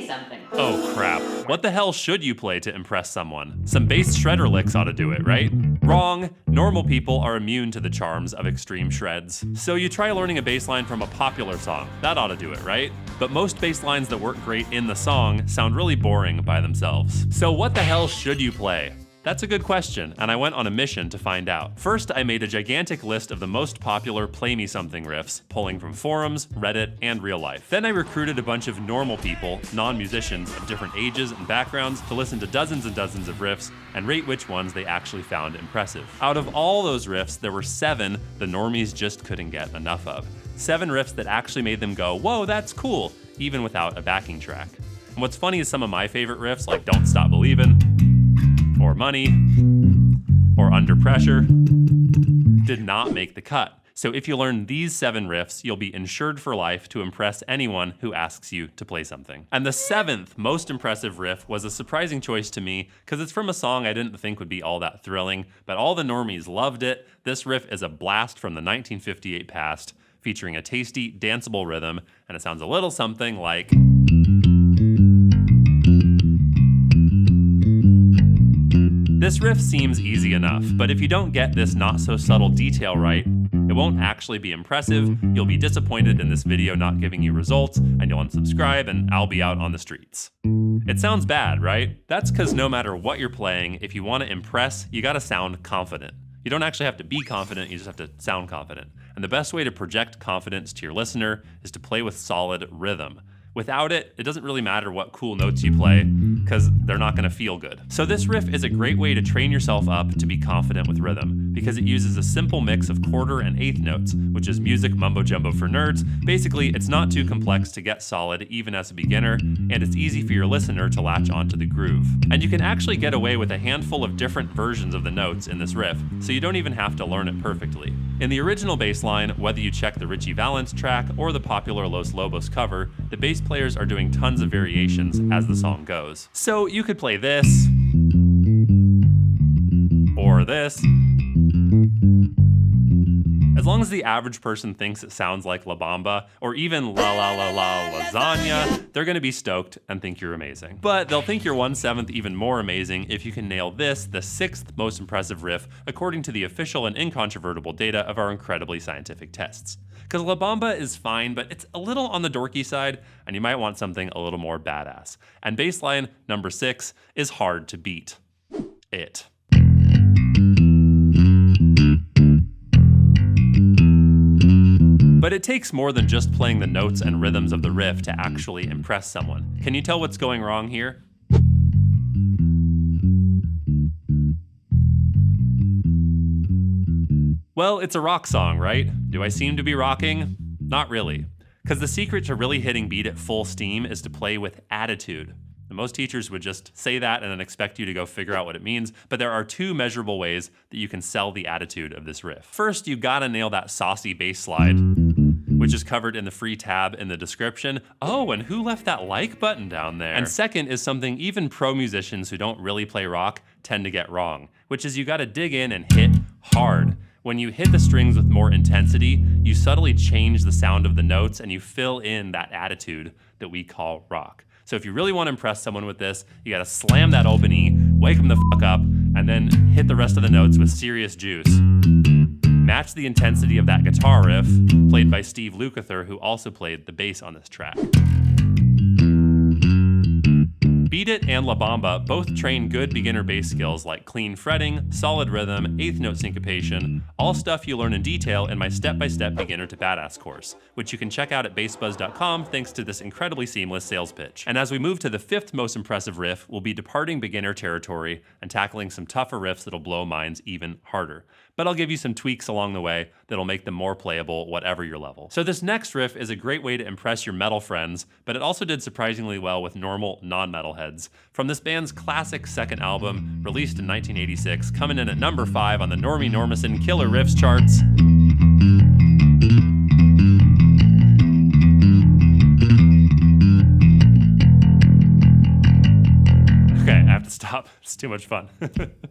me something. Oh crap. What the hell should you play to impress someone? Some bass shredder licks ought to do it, right? Wrong. Normal people are immune to the charms of extreme shreds. So you try learning a bass line from a popular song. That ought to do it, right? But most bass lines that work great in the song sound really boring by themselves. So what the hell should you play? That's a good question, and I went on a mission to find out. First, I made a gigantic list of the most popular Play Me Something riffs, pulling from forums, Reddit, and real life. Then I recruited a bunch of normal people, non-musicians of different ages and backgrounds, to listen to dozens and dozens of riffs and rate which ones they actually found impressive. Out of all those riffs, there were 7 the normies just couldn't get enough of. 7 riffs that actually made them go, whoa, that's cool, even without a backing track. And what's funny is some of my favorite riffs, like Don't Stop Believin', or Money, or Under Pressure, did not make the cut. So if you learn these 7 riffs, you'll be insured for life to impress anyone who asks you to play something. And the 7th most impressive riff was a surprising choice to me because it's from a song I didn't think would be all that thrilling, but all the normies loved it. This riff is a blast from the 1958 past, featuring a tasty, danceable rhythm, and it sounds a little something like... This riff seems easy enough, but if you don't get this not-so-subtle detail right, it won't actually be impressive, you'll be disappointed in this video not giving you results, and you'll unsubscribe, and I'll be out on the streets. It sounds bad, right? That's because no matter what you're playing, if you want to impress, you gotta sound confident. You don't actually have to be confident, you just have to sound confident. And the best way to project confidence to your listener is to play with solid rhythm. Without it, it doesn't really matter what cool notes you play, because they're not gonna feel good. So this riff is a great way to train yourself up to be confident with rhythm, because it uses a simple mix of quarter and eighth notes, which is music mumbo jumbo for nerds. Basically, it's not too complex to get solid even as a beginner, and it's easy for your listener to latch onto the groove. And you can actually get away with a handful of different versions of the notes in this riff, so you don't even have to learn it perfectly. In the original bass line, whether you check the Richie Valens track or the popular Los Lobos cover, the bass players are doing tons of variations as the song goes. So you could play this, or this. As long as the average person thinks it sounds like La Bamba, or even La La La La Lasagna, they're gonna be stoked and think you're amazing. But they'll think you're 1/7 even more amazing if you can nail this, the 6th most impressive riff, according to the official and incontrovertible data of our incredibly scientific tests. Because La Bamba is fine, but it's a little on the dorky side, and you might want something a little more badass. And baseline number 6 is hard to beat. It. But it takes more than just playing the notes and rhythms of the riff to actually impress someone. Can you tell what's going wrong here? Well, it's a rock song, right? Do I seem to be rocking? Not really. Because the secret to really hitting beat at full steam is to play with attitude. And most teachers would just say that and then expect you to go figure out what it means, but there are 2 measurable ways that you can sell the attitude of this riff. First, you gotta nail that saucy bass slide, which is covered in the free tab in the description. Oh, and who left that like button down there? And second is something even pro musicians who don't really play rock tend to get wrong, which is you gotta dig in and hit hard. When you hit the strings with more intensity, you subtly change the sound of the notes and you fill in that attitude that we call rock. So if you really want to impress someone with this, you gotta slam that open E, wake them the fuck up, and then hit the rest of the notes with serious juice. Match the intensity of that guitar riff, played by Steve Lukather, who also played the bass on this track. Beat It and La Bamba both train good beginner bass skills like clean fretting, solid rhythm, 8th note syncopation, all stuff you learn in detail in my step-by-step beginner to badass course, which you can check out at bassbuzz.com thanks to this incredibly seamless sales pitch. And as we move to the 5th most impressive riff, we'll be departing beginner territory and tackling some tougher riffs that'll blow minds even harder. But I'll give you some tweaks along the way that'll make them more playable whatever your level. So this next riff is a great way to impress your metal friends, but it also did surprisingly well with normal non-metal heads. From this band's classic second album, released in 1986, coming in at number 5 on the Normie Normison Killer Riffs charts. Okay, I have to stop. It's too much fun.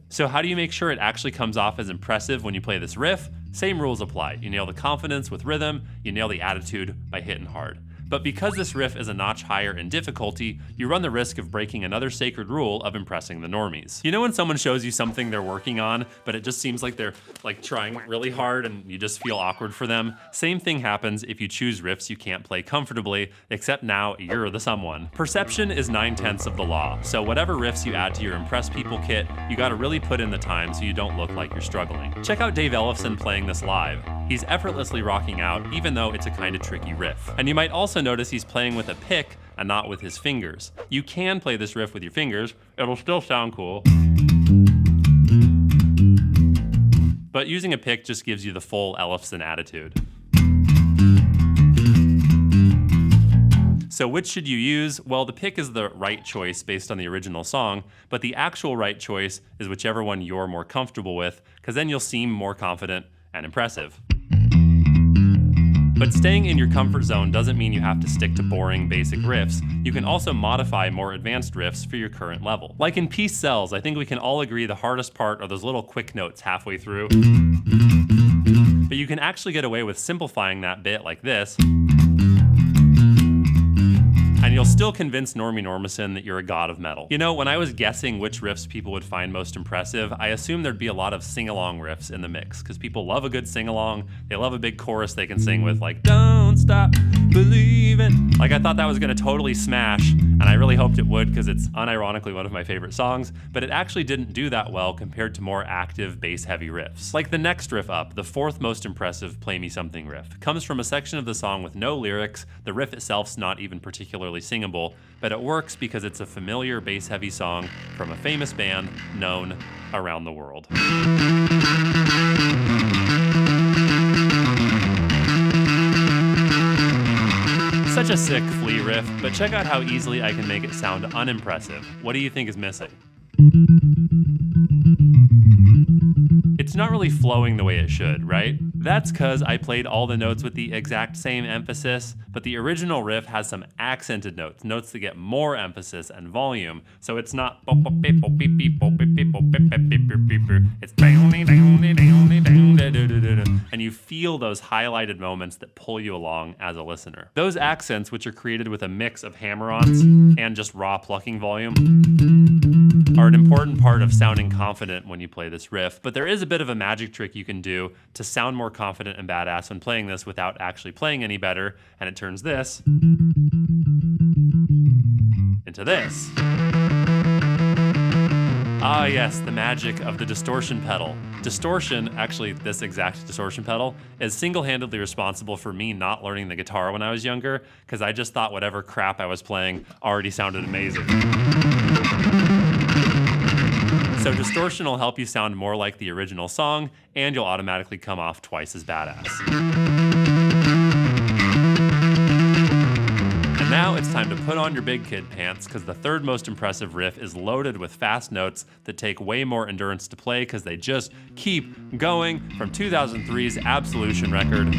So how do you make sure it actually comes off as impressive when you play this riff? Same rules apply. You nail the confidence with rhythm, you nail the attitude by hitting hard. But because this riff is a notch higher in difficulty, you run the risk of breaking another sacred rule of impressing the normies. You know when someone shows you something they're working on, but it just seems like they're trying really hard and you just feel awkward for them? Same thing happens if you choose riffs you can't play comfortably, except now you're the someone. Perception is 9/10 of the law, so whatever riffs you add to your Impress People kit, you gotta really put in the time so you don't look like you're struggling. Check out Dave Ellefson playing this live. He's effortlessly rocking out, even though it's a kinda tricky riff. And you might also notice he's playing with a pick and not with his fingers. You can play this riff with your fingers, it'll still sound cool. But using a pick just gives you the full Ellefson attitude. So which should you use? Well, the pick is the right choice based on the original song, but the actual right choice is whichever one you're more comfortable with, because then you'll seem more confident and impressive. But staying in your comfort zone doesn't mean you have to stick to boring, basic riffs. You can also modify more advanced riffs for your current level. Like in Peace Sells, I think we can all agree the hardest part are those little quick notes halfway through. But you can actually get away with simplifying that bit like this. And you'll still convince Normie Normison that you're a god of metal. You know, when I was guessing which riffs people would find most impressive, I assumed there'd be a lot of sing-along riffs in the mix, because people love a good sing-along. They love a big chorus they can sing with, like, don't stop believing. Like, I thought that was gonna totally smash, and I really hoped it would, because it's unironically one of my favorite songs, but it actually didn't do that well compared to more active, bass-heavy riffs. Like the next riff up, the fourth most impressive Play Me Something riff, comes from a section of the song with no lyrics. The riff itself's not even particularly singable, but it works because it's a familiar bass-heavy song from a famous band known around the world. Such a sick Flea riff, but check out how easily I can make it sound unimpressive. What do you think is missing? It's not really flowing the way it should, right? That's cause I played all the notes with the exact same emphasis, but the original riff has some accented notes, notes that get more emphasis and volume, so it's not it's and you feel those highlighted moments that pull you along as a listener. Those accents, which are created with a mix of hammer-ons and just raw plucking volume, are an important part of sounding confident when you play this riff, but there is a bit of a magic trick you can do to sound more confident and badass when playing this without actually playing any better, and it turns this into this. Ah yes, the magic of the distortion pedal. Distortion, actually this exact distortion pedal, is single-handedly responsible for me not learning the guitar when I was younger, because I just thought whatever crap I was playing already sounded amazing. So distortion will help you sound more like the original song, and you'll automatically come off twice as badass. And now it's time to put on your big kid pants, because the third most impressive riff is loaded with fast notes that take way more endurance to play because they just keep going, from 2003's Absolution record.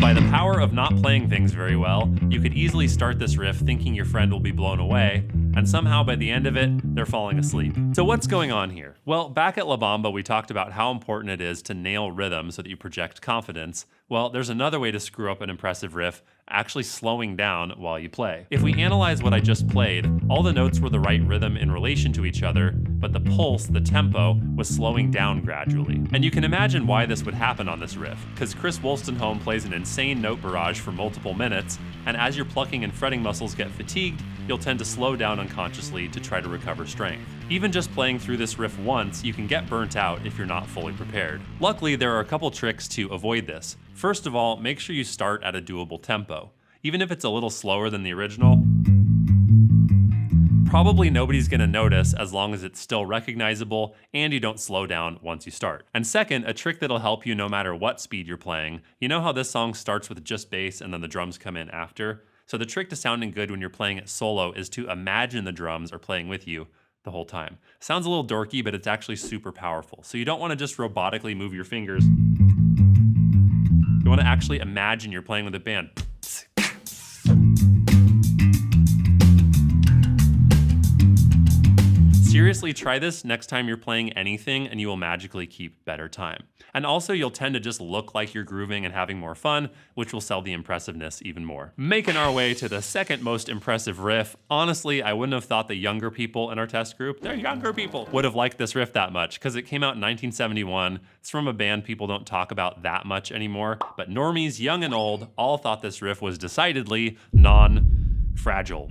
By the power of not playing things very well, you could easily start this riff thinking your friend will be blown away, and somehow by the end of it, they're falling asleep. So what's going on here? Well, back at La Bamba, we talked about how important it is to nail rhythm so that you project confidence. Well, there's another way to screw up an impressive riff, actually slowing down while you play. If we analyze what I just played, all the notes were the right rhythm in relation to each other, but the pulse, the tempo, was slowing down gradually. And you can imagine why this would happen on this riff, because Chris Wolstenholme plays an insane note barrage for multiple minutes, and as your plucking and fretting muscles get fatigued, you'll tend to slow down unconsciously to try to recover strength. Even just playing through this riff once, you can get burnt out if you're not fully prepared. Luckily, there are a couple tricks to avoid this. First of all, make sure you start at a doable tempo. Even if it's a little slower than the original, probably nobody's gonna notice as long as it's still recognizable and you don't slow down once you start. And second, a trick that'll help you no matter what speed you're playing. You know how this song starts with just bass and then the drums come in after? So the trick to sounding good when you're playing it solo is to imagine the drums are playing with you the whole time. Sounds a little dorky, but it's actually super powerful. So you don't wanna just robotically move your fingers. You wanna actually imagine you're playing with a band. Seriously, try this next time you're playing anything and you will magically keep better time. And also, you'll tend to just look like you're grooving and having more fun, which will sell the impressiveness even more. Making our way to the second most impressive riff. Honestly, I wouldn't have thought the younger people in our test group, they're younger people, would have liked this riff that much, because it came out in 1971. It's from a band people don't talk about that much anymore, but normies, young and old, all thought this riff was decidedly non-fragile.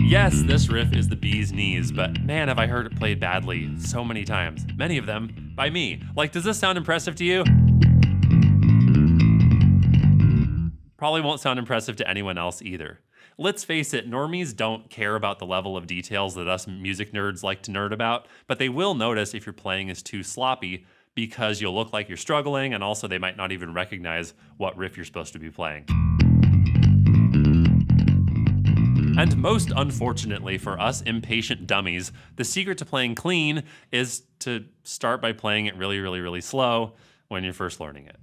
Yes, this riff is the bee's knees, but man, have I heard it played badly so many times. Many of them by me. Like, does this sound impressive to you? Probably won't sound impressive to anyone else either. Let's face it, normies don't care about the level of details that us music nerds like to nerd about, but they will notice if your playing is too sloppy because you'll look like you're struggling, and also they might not even recognize what riff you're supposed to be playing. And most unfortunately for us impatient dummies, the secret to playing clean is to start by playing it really, really, really slow when you're first learning it.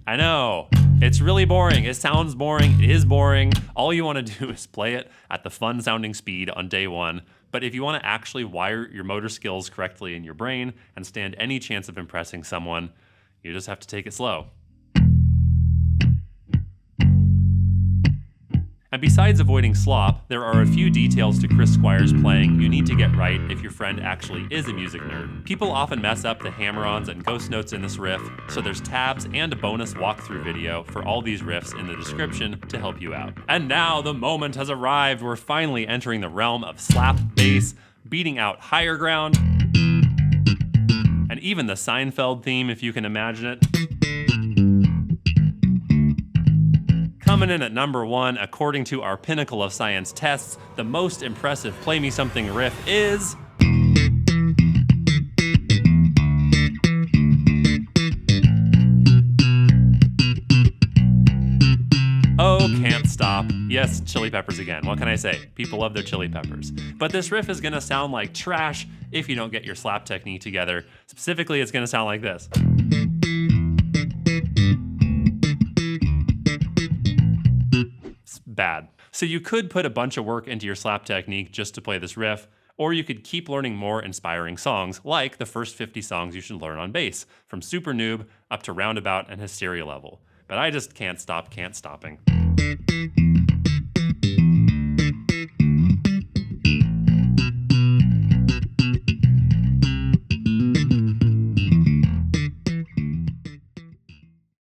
I know, it's really boring. It sounds boring, it is boring. All you wanna do is play it at the fun sounding speed on day one. But if you wanna actually wire your motor skills correctly in your brain and stand any chance of impressing someone, you just have to take it slow. And besides avoiding slop, there are a few details to Chris Squire's playing you need to get right if your friend actually is a music nerd. People often mess up the hammer-ons and ghost notes in this riff, so there's tabs and a bonus walkthrough video for all these riffs in the description to help you out. And now the moment has arrived. We're finally entering the realm of slap bass, beating out higher ground, and even the Seinfeld theme, if you can imagine it. Coming in at number 1, according to our pinnacle of science tests, the most impressive Play Me Something riff is... Oh, Can't Stop. Yes, Chili Peppers again. What can I say? People love their Chili Peppers. But this riff is gonna sound like trash if you don't get your slap technique together. Specifically, it's gonna sound like this. Bad. So you could put a bunch of work into your slap technique just to play this riff, or you could keep learning more inspiring songs, like the first 50 songs you should learn on bass, from super noob up to roundabout and hysteria level. But I just can't stop can't stopping.